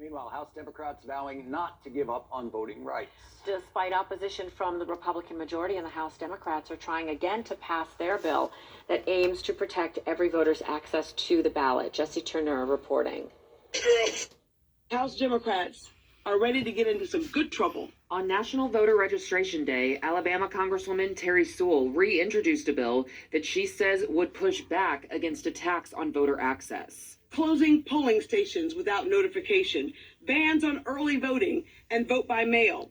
Meanwhile, House Democrats vowing not to give up on voting rights. Despite opposition from the Republican majority in the House, Democrats are trying again to pass their bill that aims to protect every voter's access to the ballot. Jessi Turnure reporting. House Democrats are ready to get into some good trouble. On National Voter Registration Day, Alabama Congresswoman Terry Sewell reintroduced a bill that she says would push back against attacks on voter access. Closing polling stations without notification, bans on early voting and vote by mail,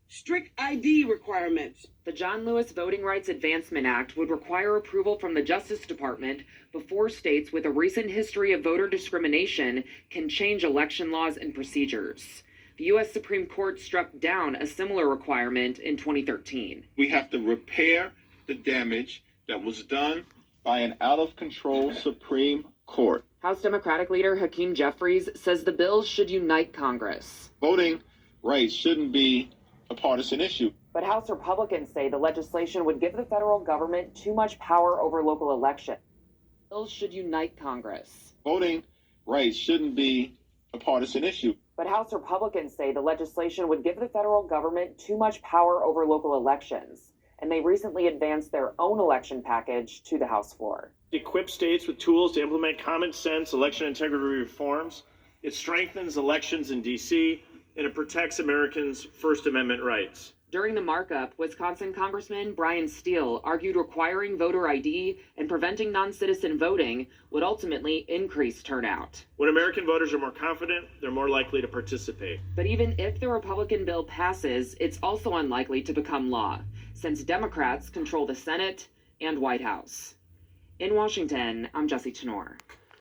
strict ID requirements. The John Lewis Voting Rights Advancement Act would require approval from the Justice Department before states with a recent history of voter discrimination can change election laws and procedures. The U.S. Supreme Court struck down a similar requirement in 2013. We have to repair the damage that was done by an out-of-control Supreme Court. House Democratic leader Hakeem Jeffries says the bill should unite Congress. Voting rights shouldn't be a partisan issue. But House Republicans say the legislation would give the federal government too much power over local elections. Bills should unite Congress. Voting rights shouldn't be a partisan issue. But House Republicans say the legislation would give the federal government too much power over local elections, and they recently advanced their own election package to the House floor. Equip states with tools to implement common sense election integrity reforms. It strengthens elections in D.C., and it protects Americans' First Amendment rights. During the markup, Wisconsin Congressman Brian Steele argued requiring voter ID and preventing non-citizen voting would ultimately increase turnout. When American voters are more confident, they're more likely to participate. But even if the Republican bill passes, it's also unlikely to become law, since Democrats control the Senate and White House. In Washington, I'm Jessi Turnure.